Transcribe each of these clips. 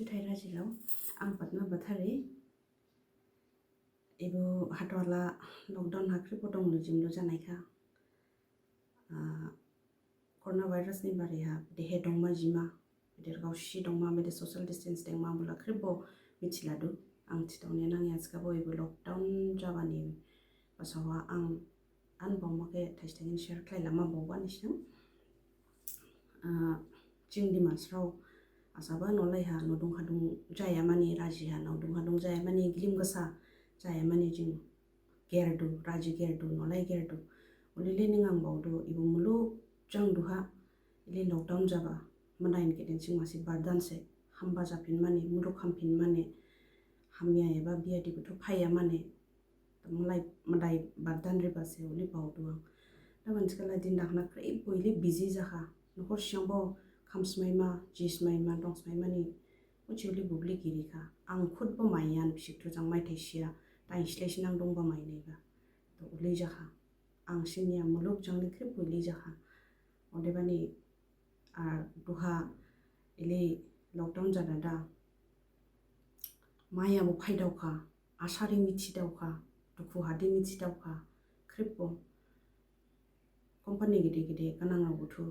Chit-Chat rajilaw ang Padma Bathari ibu hatwala lockdown hakri potong lujim lo janaika coronavirus ni bari ha dehe dongma jima der gaushi dongma mede social distance dengma bula kribo michiladu ang titawne nang yaskabo ibu lockdown jabani basawa ang anbawmake taistengin share klailama bawba nisam jingdi masraw asaba nolai ha nodung hadung jaya mani raji ha nodung hadung jaya mani gilim gasa jaya mani jing gerdu raji gerdu nolai gerdu ulile ningang bawdo ibu mulu jang duha ile lockdown jaba mandain keden sing masih bardan se hamba japin mani mulu khampin mani hamya eba biya di butu phaya mani mulai mandai bardan riba se uli bawdo na banskala din dakna krei boile busy jaha nokor syangbo khamsmaima jismaima dongsmaima ni uchuli bubli girika ang khutbo maiyan bishiktu jangmai thaisia tai shleshinang dongba maineba to uli jaha ang sinia muluk jangni krip uli jaha odebani ar duha ile lockdown jadada maya bo phaidawka asari mithi dawka duku hadi mithi dawka kripbo company gide gide kananga buthu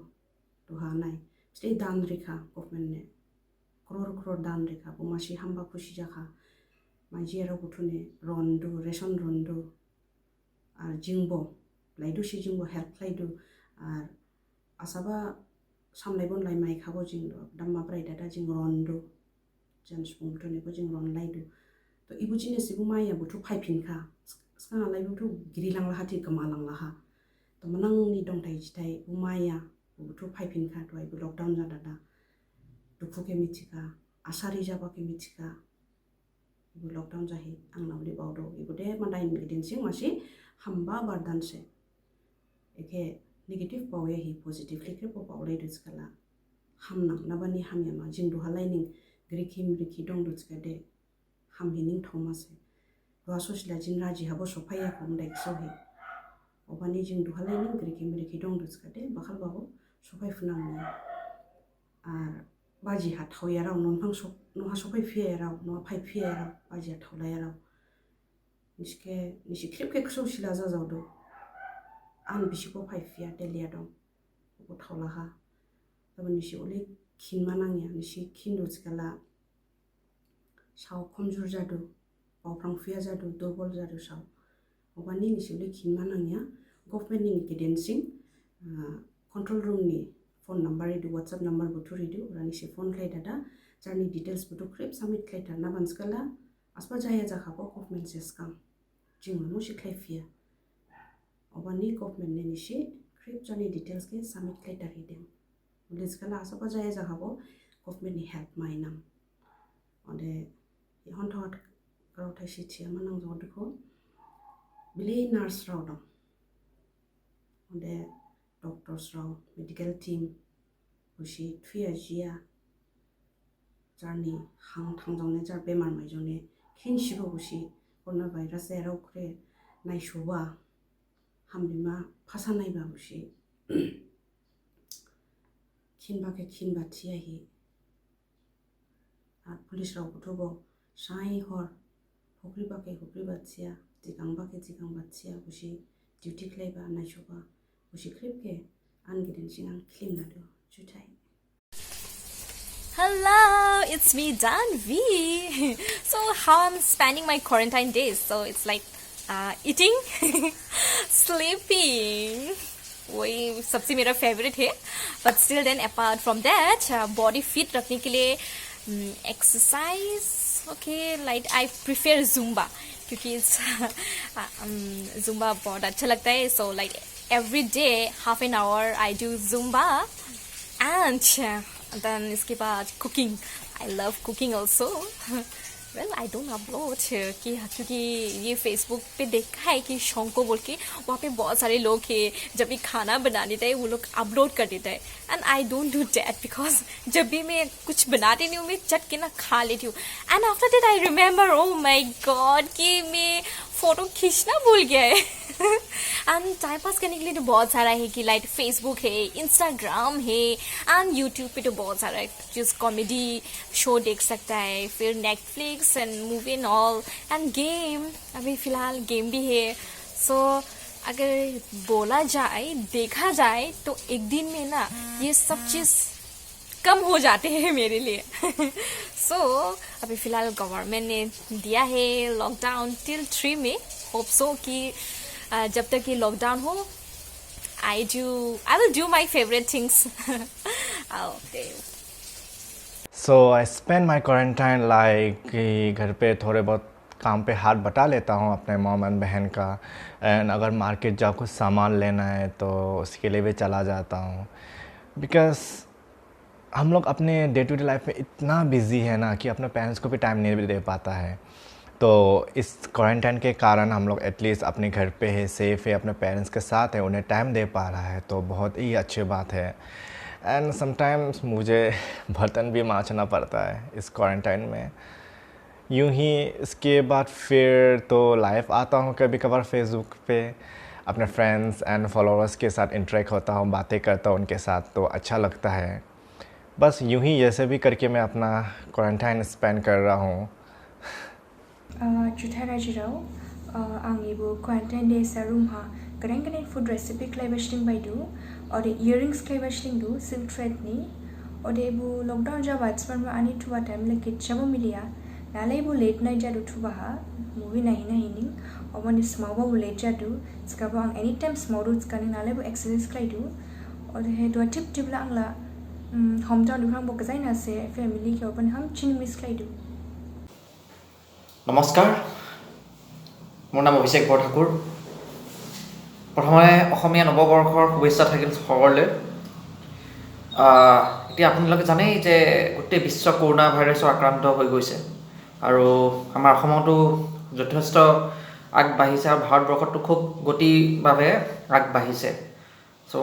duha nai stay dan rekha government ne crore dan rekha bumashi hamba khushi jakha majero buthune rondu ration rondu ar jingbo laidu si jingbo help laidu ar asaba samlaibon lai mai khabo jingdo damma prai dada jing rondu jan spung thune ko jing ron laidu to ibu jine sibu maya buthu phaipin kha skanga lai buthu girilang la hati kamalang la ha to manang ni dong thai chitai umaya buthu phaipin kha to ibu lockdown ja dada dukhu ke michika asari jaba ke michika ibu lockdown jahi angnawli bawdo ibu de mandain gidin sing masi hamba bardan se eke negative pawe hi positively ke po pawle duskala hamna nabani hamya ma jing du halaining grikhim rikhi dong duskade hamhining thoma se wasosla jin raji habo sophaya kom dek so he obani jing du halaining grikhim rikhi dong duskade bakhal bago sophai funang ni ar baji ha thawya raw non phang sok no ha sophai phia raw no phai phia raw baji ha thawla raw niske nisi krip ke kso sila za zawdo an bishiko phai phia delia dong ko thawla ha tabon nisi oli khin manang ya nisi khin duskala saw khomjur jadu pawprang phia jadu dobol jadu saw obani nisi oli khin manang ya government ni gidensing control room ni phone number redu whatsapp number butu redu rani se phone klai dada journey details butu krip submit klai ta na banskala aspa jaya ja khabo government se scam jing no shi klai fia obani government ne ni shi krip journey details ke submit klai ta redem uliskala aspa jaya ja khabo government ni help my nam ode hon thot karo thai shi thia manang jod ko bili nurse raw dong ode doctors raw medical team bushi thuya jia jarni hang thangjong ne jar bemar mai jone khin shibo bushi coronavirus eraw kre nai shuba hambima phasa nai ba bushi khin ba ke khin ba thia hi ar police raw butubo sai hor hokri ba thia jikang ba thia bushi duty klai ba nai shuba bushi clip ke angiden singang clean na do chutai. Hello, it's me Danvi. So how I'm spending my quarantine days? So it's like eating, sleeping. वही सबसे मेरा favourite है. But still then apart from that, body fit रखने के लिए exercise. Okay, like I prefer Zumba क्योंकि Zumba बहुत अच्छा लगता है. So like every day half an hour I do Zumba and then इसके बाद cooking. I love cooking also. Well, I don't upload क्योंकि ये Facebook पे देखा है कि शौको बोल के वहाँ पे बहुत सारे लोग हैं जब भी खाना बना देता है वो लोग अपलोड कर देता है and I don't do that because जब भी मैं कुछ बनाती नहीं हूँ मैं चट के ना खा लेती हूँ and after that I remember oh my god कि मैं फोटो खींचना भूल गया है एंड टाइम पास करने के लिए तो बहुत सारा है कि लाइक फेसबुक है, इंस्टाग्राम है एंड यूट्यूब पे तो बहुत सारा है, जिस कॉमेडी शो देख सकता है, फिर Netflix and movie and all end game, अभी फ़िलहाल गेम भी है. सो अगर बोला जाए, देखा जाए तो एक दिन में ना ये सब चीज़ कम हो जाते हैं मेरे लिए. सो अभी फ़िलहाल गवर्नमेंट ने दिया है लॉकडाउन टिल 3 में. होप सो कि जब तक ये लॉकडाउन हो I will do my favourite things. So I spend my quarantine like कि घर पे थोड़े बहुत काम पे हाथ बटा लेता हूँ अपने मॉम एंड बहन का. एंड अगर मार्केट जाओ कुछ सामान लेना है तो उसके लिए भी चला जाता हूँ. बिकॉज हम लोग अपने डे टू डे लाइफ में इतना बिजी है ना कि अपने पेरेंट्स को भी टाइम नहीं दे पाता है. तो इस क्वारंटाइन के कारण हम लोग एटलीस्ट अपने घर पे है, सेफ़ है, अपने पेरेंट्स के साथ है, उन्हें टाइम दे पा रहा है, तो बहुत ही अच्छी बात है. एंड समटाइम्स मुझे बर्तन भी मांजना पड़ता है इस क्वारंटाइन में. यूं ही इसके बाद फिर तो लाइव आता हूँ कभी कभार फेसबुक पे, अपने फ्रेंड्स एंड फॉलोअर्स के साथ इंटरेक्ट होता हूँ, बातें करता हूँ उनके साथ, तो अच्छा लगता है. बस यूं ही जैसे भी करके मैं अपना क्वारंटाइन स्पेंड कर रहा हूँ. जुथाराजिराव आंनिबो क्वारंटाइन डेज रूमहा गोदान फुड रेसिपि खालायगासिनो बायदु अदे इयारिंग्स खालायगासिनो सिल्क थ्रेडनि अदेबो लकडाउन जाबा आथिमारबा आनि थुबा टाइम लेकिटसाबो मिलिया नालायबो लेट नाइट जादु थुबाहा मूवी नायनायनि अबनि स्मावबो लेट जादु स्काबो आं एनी टाइम स्मावदु स्कानि नालायबो एक्सरसाइज खालायदु अदे दवा टिप टिपला आंला हमटाउन दुखांबो गजायनासे फैमिली के अपन हम चिनमिस खालायदु. नमस्कार, मोर नाम अभिषेक बरठाकुर. प्रथमे अসমীয়া नवबर्षर शुभेच्छा থাকিল সকলোলৈ. এতিয়া আপোনালোকে জানেই যে গোটেই বিশ্ব কৰোনা ভাইৰাছৰ আক্ৰান্ত হৈ গৈছে আৰু আমাৰ অসমতো যথেষ্ট আগবাঢ়িছে আৰু ভাৰতবৰ্ষতো খুব গতিভাৱে আগবাঢ়িছে. চ'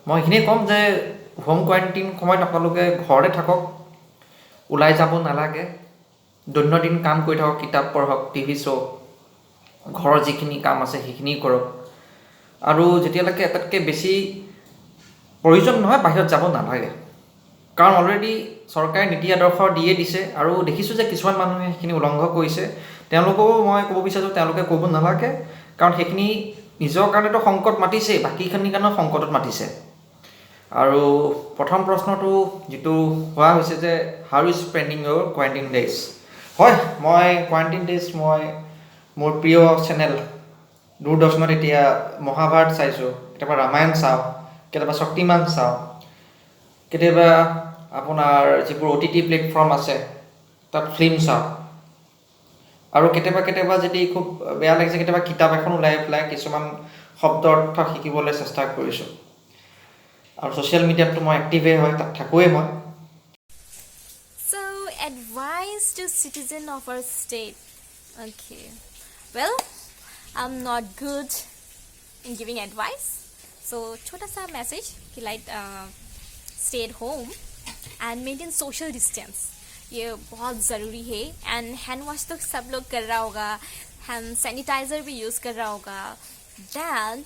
মই এইখিনিয়ে ক'ম যে হোম কোৱাৰেণ্টাইন সময়ত আপোনালোকে ঘৰতে থাকক, ওলাই যাব নালাগে, দৈনন্দিন কাম কৰি থাকক, কিতাপ পঢ়ক, টিভি শ্ব', ঘৰৰ যিখিনি কাম আছে সেইখিনি কৰক. আৰু যেতিয়ালৈকে এটাতকৈ বেছি প্ৰয়োজন নহয় বাহিৰত যাব নালাগে, কাৰণ অলৰেডি চৰকাৰে নীতি আদৰ্শ দিয়ে দিছে আৰু দেখিছোঁ যে কিছুমান মানুহে সেইখিনি উলংঘ কৰিছে. তেওঁলোকেও মই ক'ব বিচাৰোঁ তেওঁলোকে কৰিব নালাগে, কাৰণ সেইখিনি নিজৰ কাৰণেতো সংকট মাতিছেই, বাকীখিনিৰ কাৰণেও সংকটত মাতিছে. আৰু প্ৰথম প্ৰশ্নটো যিটো হোৱা হৈছে যে হাউ ইজ স্পেণ্ডিং ইয়ৰ কোৱাৰেণ্টাইন ডেজ. হয়, মই কোৱাৰেণ্টাইন ডেজ মই মোৰ প্ৰিয় চেনেল দূৰদৰ্শনত এতিয়া মহাভাৰত চাইছোঁ, কেতিয়াবা ৰামায়ণ চাওঁ, কেতিয়াবা শক্তিমান চাওঁ, কেতিয়াবা আপোনাৰ যিবোৰ OTT প্লেটফৰ্ম আছে তাত ফিল্ম চাওঁ, আৰু কেতিয়াবা যদি খুব বেয়া লাগিছে কেতিয়াবা কিতাপ এখন ওলাই পেলাই কিছুমান শব্দ অৰ্থ শিকিবলৈ চেষ্টা কৰিছোঁ. আৰু ছ'চিয়েল মিডিয়াততো মই এক্টিভেই হয়, তাত থাকোৱেই মই. So, advice to citizen of our state. Okay. Well, I'm not good in giving advice. So, छोटा सा message कि like stay at home and maintain social distance. ये बहुत ज़रूरी है. And hand wash तो सब लोग कर रहा होगा, hand sanitizer भी यूज़ कर रहा होगा. That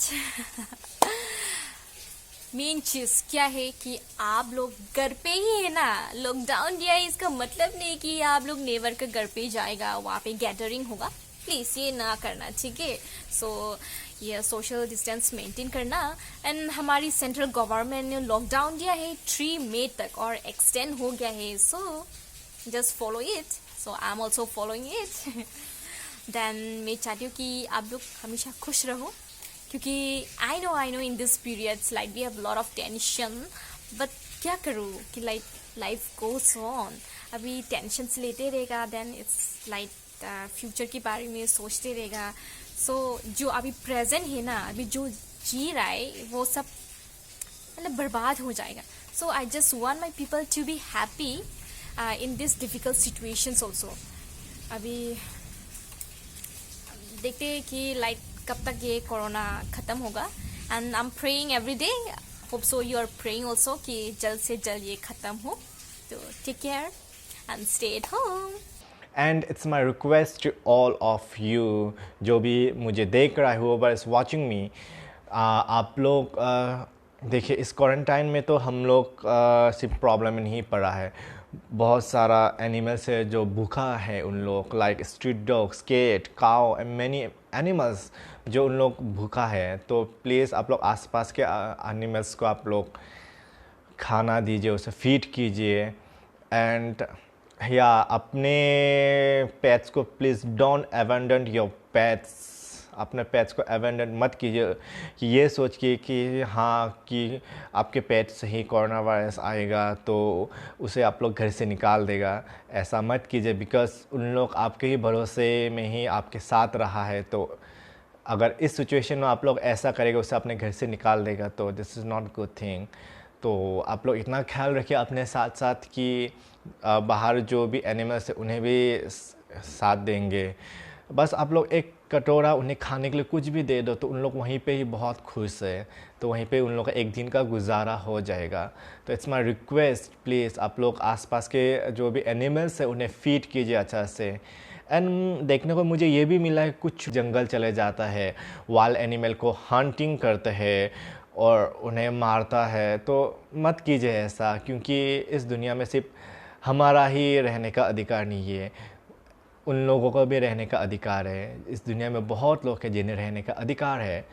मेन चीज़ क्या है कि आप लोग घर पे ही है ना. लॉकडाउन दिया है इसका मतलब नहीं कि आप लोग नेबर के घर पे जाएगा, वहाँ पे गैदरिंग होगा. प्लीज़ ये ना करना, ठीक है. सो ये सोशल डिस्टेंस मेंटेन करना. एंड हमारी सेंट्रल गवर्नमेंट ने लॉकडाउन दिया है 3 मई तक और एक्सटेंड हो गया है. So just follow it. So I am also following it. Then मैं चाहती हूँ कि आप लोग हमेशा खुश रहो, क्योंकि I know in this periods like we have lot of tension, but क्या करूँ कि लाइक लाइफ गोस ऑन. अभी टेंशन से लेते रहेगा देन इट्स लाइक फ्यूचर के बारे में सोचते रहेगा. सो जो अभी प्रेजेंट है ना, अभी जो जी रहा है वो सब मतलब बर्बाद हो जाएगा. So I just want my people to be happy in this difficult situations also. अभी देखते हैं कि लाइक कब तक ये कोरोना ख़त्म होगा. And I am praying every day, hope so you are praying also कि जल्द से जल्द ये ख़त्म हो. तो take care and stay at home. And it's my request to all of you जो भी मुझे देख रहा है, whoever is watching me, आप लोग देखिए इस क्वारंटाइन में तो हम लोग सिर्फ प्रॉब्लम में नहीं पड़ा है, बहुत सारा एनिमल्स है जो भूखा है उन लोग, like street dogs, cat, cow and many animals जो उन लोग भूखा है। तो प्लीज़ आप लोग आसपास के एनिमल्स को आप लोग खाना दीजिए, उसे फीड कीजिए। एंड या अपने पेट्स को please don't abandon your pets, अपने पेट्स को अबैंडन मत कीजिए कि ये सोच के कि हाँ कि आपके पेट से ही कोरोना वायरस आएगा तो उसे आप लोग घर से निकाल देगा, ऐसा मत कीजिए। बिकॉज उन लोग आपके ही भरोसे में ही आपके साथ रहा है, तो अगर इस सिचुएशन में आप लोग ऐसा करेगा, उसे अपने घर से निकाल देगा, तो this is not good thing. तो आप लोग इतना ख्याल रखिए अपने साथ साथ कि बाहर जो भी एनिमल्स है उन्हें भी साथ देंगे। बस आप लोग एक कटोरा उन्हें खाने के लिए कुछ भी दे दो तो उन लोग वहीं पे ही बहुत खुश है, तो वहीं पे उन लोग का एक दिन का गुजारा हो जाएगा। तो इट्स माय रिक्वेस्ट, प्लीज़ आप लोग आसपास के जो भी एनिमल्स है उन्हें फीड कीजिए अच्छा से। एंड देखने को मुझे ये भी मिला है कुछ जंगल चले जाता है, वाइल्ड एनिमल को हंटिंग करते हैं और उन्हें मारता है, तो मत कीजिए ऐसा, क्योंकि इस दुनिया में सिर्फ हमारा ही रहने का अधिकार नहीं है, उन लोगों को भी रहने का अधिकार है। इस दुनिया में बहुत लोग हैं जिन्हें रहने का अधिकार है।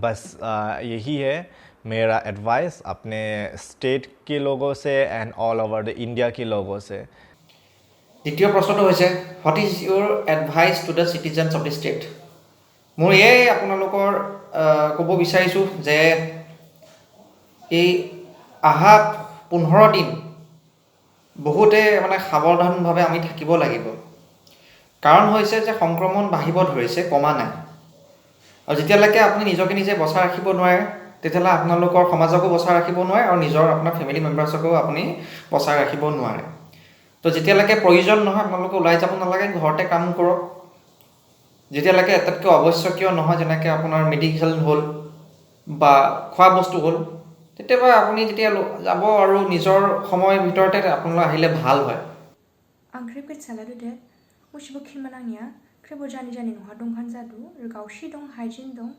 बस यही है मेरा एडवाइस अपने स्टेट के लोगों से and all over the India के लोगों से। দ্বিতীয় প্ৰশ্নটো হৈছে হোৱাট ইজ ইউৰ advice to the citizens of the state. মোৰ এয়াই আপোনালোকৰ ক'ব বিচাৰিছোঁ যে এই অহা 15 দিন বহুতে মানে সাৱধানভাৱে আমি থাকিব লাগিব। কাৰণ হৈছে যে সংক্ৰমণ বাঢ়িব ধৰিছে, কমা নাই। আৰু যেতিয়ালৈকে আপুনি নিজকে নিজে বচাই ৰাখিব নোৱাৰে তেতিয়াহ'লে আপোনালোকৰ সমাজকো বচাই ৰাখিব নোৱাৰে আৰু নিজৰ আপোনাৰ ফেমিলি মেম্বাৰ্ছকো আপুনি বচাই ৰাখিব নোৱাৰে। তো যেতিয়ালৈকে প্ৰয়োজন নহয় আপোনালোকে ওলাই যাব নালাগে, ঘৰতে কাম কৰক। যেতিয়ালৈকে আটাইতকৈ আৱশ্যকীয় নহয়, যেনেকৈ আপোনাৰ মেডিকেল হ'ল বা খোৱা বস্তু হ'ল, তেতিয়াবা আপুনি যেতিয়া যাব আৰু নিজৰ সময়ৰ ভিতৰতে আপোনালোক আহিলে ভাল হয়। आंख्रिबखौ सालादो दे मुशिबो खिमानांनिया ख्रिबो जानि जानि नहा दंखान जादु गावशी दं हाइजीन दं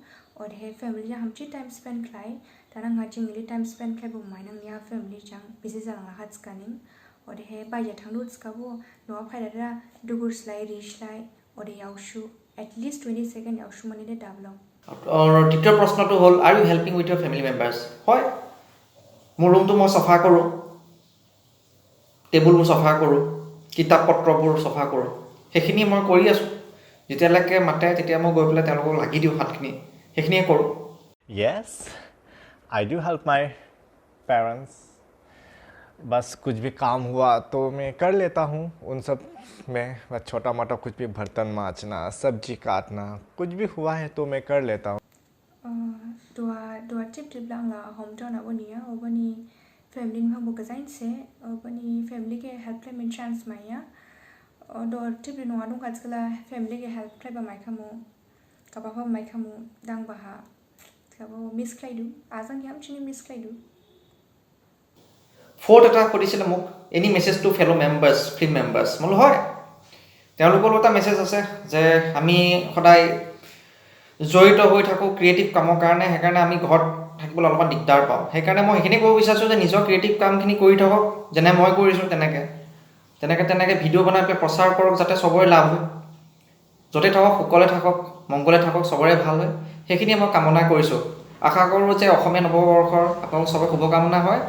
और हे फैमिली जा हमची टाइम स्पेंड खाय तानां हाजिं इली टाइम स्पेंड खाय बो माइनांनिया फैमिली जां बिजि जालांला हाtsकानिं और हे बायजा थांदो स्काबो नवा फायदारा दुगुरस्लाय रिस्लाय और यावशु एटलिस्ट 20 सेकेंड यावशु मानिले दाबलां। और দ্বিতীয় প্ৰশ্নটো হ'ল আৰ ইউ হেল্পিং উইথ ইউৰ ফেমিলি মেম্বাৰ্ছ। হয়, মোৰ ৰুমটো মই চফা কৰোঁ, টেবুলবোৰ চফা কৰোঁ, কিতাপ পত্ৰবোৰ চফা কৰোঁ, সেইখিনি মই কৰি আছোঁ। যেতিয়ালৈকে মাতে তেতিয়া মই গৈ পেলাই তেওঁলোকক লাগি দিওঁ হাতখিনি, সেইখিনিয়ে কৰোঁ। Yes, I do help my parents। बस कुछ भी काम हुआ तो मैं कर लेता हूँ उन सब में, बस छोटा मोटा कुछ भी बर्तन मांजना, सब्जी काटना, कुछ भी हुआ है तो मैं कर लेता हूँ। dua tip lang la hometown abonia obani family phang bo gazain se obani family ke help play min chance maya do tip no adung kachkala family ke help play ba mai khamu kababa mai khamu dang baha kabo miss klaidu azang yam chini miss klaidu। Fourth এটা সুধিছিলে মোক any message two ফেলো members, film members. মই বোলো হয়, তেওঁলোকৰো এটা message আছে যে আমি সদায় জড়িত হৈ থাকোঁ ক্ৰিয়েটিভ কামৰ কাৰণে, সেইকাৰণে আমি ঘৰত থাকিবলৈ অলপমান দিগদাৰ পাওঁ। সেইকাৰণে মই সেইখিনি ক'ব বিচাৰিছোঁ যে নিজৰ ক্ৰিয়েটিভ কামখিনি কৰি থাকক, যেনে মই কৰিছোঁ তেনেকৈ ভিডিঅ' বনাই পেলাই প্ৰচাৰ কৰক যাতে চবৰে লাভ হয়। য'তে থাকক সুকলে থাকক, মংগলে থাকক, চবৰে ভাল হয়, সেইখিনিয়ে মই কামনা কৰিছোঁ। আশা কৰোঁ যে অসমীয়া নৱবৰ্ষৰ আপোনালোক চবৰে শুভকামনা হয়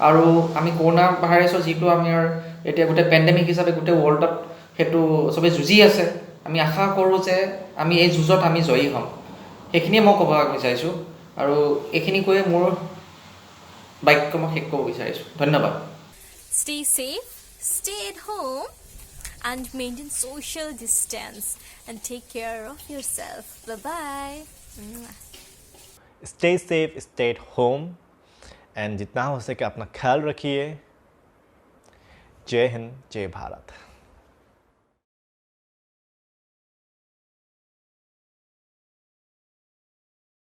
আৰু আমি কৰোণা ভাইৰাছৰ যিটো আমাৰ এতিয়া গোটেই পেণ্ডেমিক হিচাপে গোটেই ৱৰ্ল্ডত সেইটো চবেই যুঁজি আছে, আমি আশা কৰোঁ যে আমি এই যুঁজত আমি জয়ী হ'ম। সেইখিনিয়ে মই ক'ব বিচাৰিছোঁ আৰু এইখিনি কৈয়ে মোৰ বাক্য মই শেষ কৰিব বিচাৰিছোঁ। ধন্যবাদ। Stay safe, stay at home and maintain social distance and take care of yourself. Bye-bye. Stay safe, stay at home and जितना हो सके अपना ख्याल रखिए। जय हिंद, जय भारत।